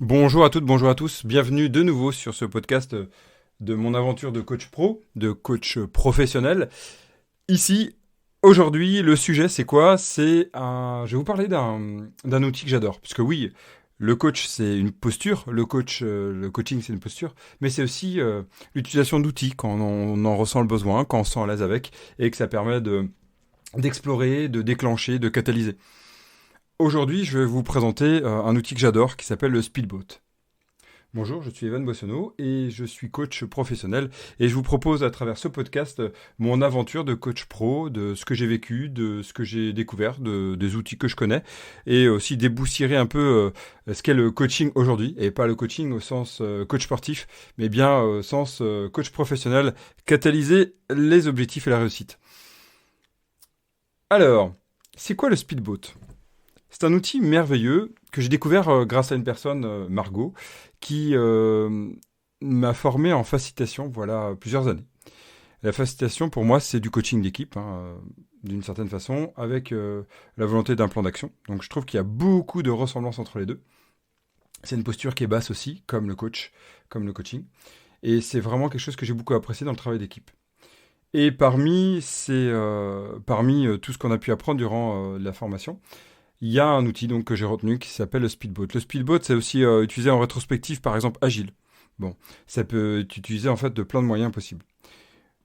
Bonjour à toutes, bonjour à tous. Bienvenue de nouveau sur ce podcast de mon aventure de coach pro, de coach professionnel. Ici, aujourd'hui, le sujet, c'est quoi? Je vais vous parler d'un outil que j'adore. Parce que oui, le coach, c'est une posture. Le coaching, c'est une posture. Mais c'est aussi l'utilisation d'outils quand on en ressent le besoin, quand on se sent à l'aise avec, et que ça permet d'explorer, de déclencher, de catalyser. Aujourd'hui, je vais vous présenter un outil que j'adore qui s'appelle le Speedboat. Bonjour, je suis Evan Boissonneau et je suis coach professionnel et je vous propose à travers ce podcast mon aventure de coach pro, de ce que j'ai vécu, de ce que j'ai découvert, des outils que je connais et aussi déboussiérer un peu ce qu'est le coaching aujourd'hui et pas le coaching au sens coach sportif mais bien au sens coach professionnel, catalyser les objectifs et la réussite. Alors, c'est quoi le speedboat? C'est un outil merveilleux que j'ai découvert grâce à une personne, Margot, qui m'a formé en facilitation, voilà, plusieurs années. La facilitation, pour moi, c'est du coaching d'équipe, d'une certaine façon, avec la volonté d'un plan d'action. Donc je trouve qu'il y a beaucoup de ressemblances entre les deux. C'est une posture qui est basse aussi, comme le coach, comme le coaching. Et c'est vraiment quelque chose que j'ai beaucoup apprécié dans le travail d'équipe. Et parmi tout ce qu'on a pu apprendre durant la formation, il y a un outil donc que j'ai retenu qui s'appelle le Speedboat. Le Speedboat, c'est aussi utilisé en rétrospective, par exemple agile. Bon, ça peut être utilisé en fait de plein de moyens possibles.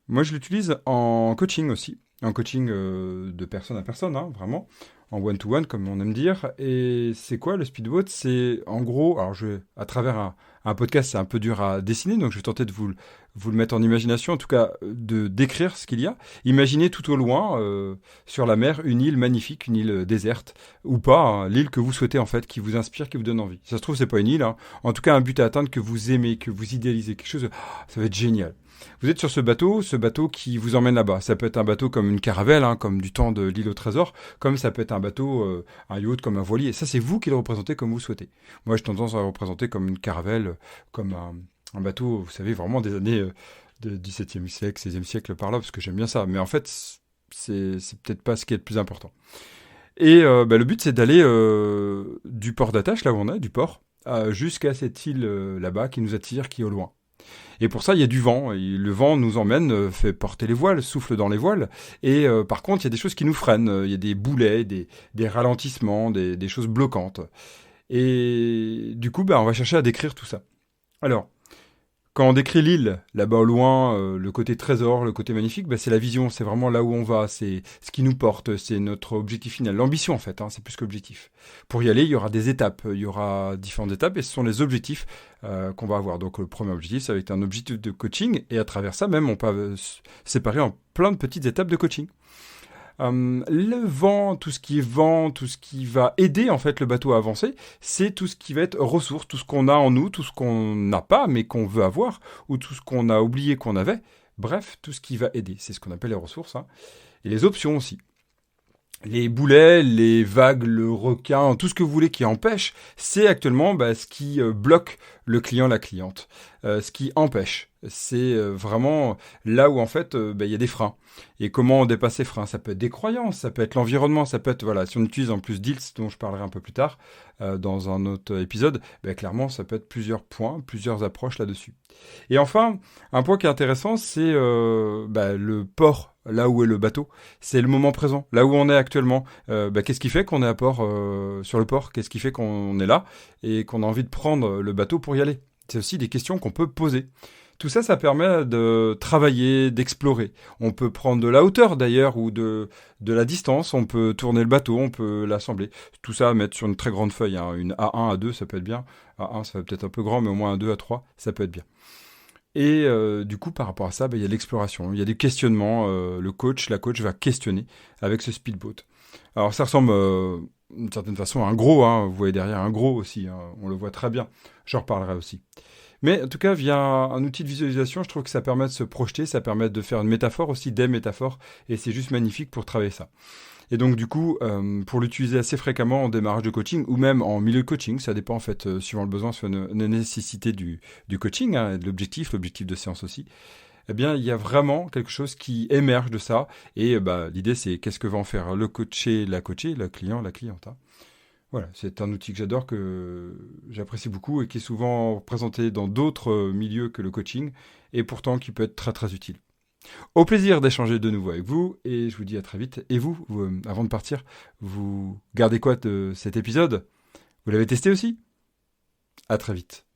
Moi, je l'utilise en coaching aussi, en coaching de personne à personne, vraiment, en one-to-one, comme on aime dire. Et c'est quoi le speedboat? C'est en gros, alors à travers un podcast, c'est un peu dur à dessiner, donc je vais tenter de vous le mettre en imagination, en tout cas de décrire ce qu'il y a. Imaginez tout au loin, sur la mer, une île magnifique, une île déserte, ou pas, l'île que vous souhaitez en fait, qui vous inspire, qui vous donne envie. Ça se trouve, c'est pas une île, en tout cas un but à atteindre que vous aimez, que vous idéalisez, quelque chose, ça va être génial. Vous êtes sur ce bateau qui vous emmène là-bas. Ça peut être un bateau comme une caravelle, comme du temps de l'île au trésor, comme ça peut être un bateau, un yacht, comme un voilier. Ça, c'est vous qui le représentez comme vous souhaitez. Moi, j'ai tendance à le représenter comme une caravelle, comme un bateau, vous savez, vraiment des années de 17e siècle, 16e siècle par là, parce que j'aime bien ça. Mais en fait, c'est peut-être pas ce qui est le plus important. Et le but, c'est d'aller du port d'attache, là où on est, du port, jusqu'à cette île là-bas qui nous attire, qui est au loin. Et pour ça, il y a du vent. Et le vent nous emmène, fait porter les voiles, souffle dans les voiles. Et par contre, il y a des choses qui nous freinent. Il y a des boulets, des ralentissements, des choses bloquantes. Et du coup, on va chercher à décrire tout ça. Alors, quand on décrit l'île, là-bas au loin, le côté trésor, le côté magnifique, c'est la vision, c'est vraiment là où on va, c'est ce qui nous porte, c'est notre objectif final. L'ambition en fait, c'est plus qu'objectif. Pour y aller, il y aura des étapes, il y aura différentes étapes et ce sont les objectifs qu'on va avoir. Donc le premier objectif, ça va être un objectif de coaching et à travers ça même, on peut séparer en plein de petites étapes de coaching. Le vent, tout ce qui est vent, tout ce qui va aider en fait le bateau à avancer, c'est tout ce qui va être ressources, tout ce qu'on a en nous, tout ce qu'on n'a pas mais qu'on veut avoir, ou tout ce qu'on a oublié qu'on avait. Bref, tout ce qui va aider, c'est ce qu'on appelle les ressources. Et les options aussi. Les boulets, les vagues, le requin, tout ce que vous voulez qui empêche, c'est actuellement ce qui bloque le client, la cliente. Ce qui empêche, c'est vraiment là où en fait il y a des freins. Et comment on dépasse ces freins? Ça peut être des croyances, ça peut être l'environnement, ça peut être, voilà, si on utilise en plus DILS, dont je parlerai un peu plus tard dans un autre épisode, clairement ça peut être plusieurs points, plusieurs approches là-dessus. Et enfin, un point qui est intéressant, c'est le port, là où est le bateau. C'est le moment présent, là où on est actuellement. Qu'est-ce qui fait qu'on est à port, sur le port? Qu'est-ce qui fait qu'on est là et qu'on a envie de prendre le bateau pour y aller? C'est aussi des questions qu'on peut poser. Tout ça, ça permet de travailler, d'explorer. On peut prendre de la hauteur d'ailleurs ou de la distance. On peut tourner le bateau, on peut l'assembler. Tout ça à mettre sur une très grande feuille. Une A1, A2, ça peut être bien. A1, ça va peut-être un peu grand, mais au moins A2, A3, ça peut être bien. Et du coup, par rapport à ça, il y a l'exploration, il y a des questionnements. La coach va questionner avec ce speedboat. Alors ça ressemble d'une certaine façon à un gros, vous voyez derrière un gros aussi, on le voit très bien. J'en reparlerai aussi. Mais en tout cas, via un outil de visualisation, je trouve que ça permet de se projeter, ça permet de faire une métaphore aussi, des métaphores, et c'est juste magnifique pour travailler ça. Et donc du coup, pour l'utiliser assez fréquemment en démarrage de coaching ou même en milieu de coaching, ça dépend en fait suivant le besoin, suivant la nécessité du coaching, et de l'objectif de séance aussi. Eh bien, il y a vraiment quelque chose qui émerge de ça. Et l'idée, c'est qu'est-ce que va en faire le coaché, le client, la cliente. Voilà, c'est un outil que j'adore, que j'apprécie beaucoup et qui est souvent présenté dans d'autres milieux que le coaching et pourtant qui peut être très très utile. Au plaisir d'échanger de nouveau avec vous et je vous dis à très vite. Et vous, avant de partir, vous gardez quoi de cet épisode? Vous l'avez testé aussi? À très vite.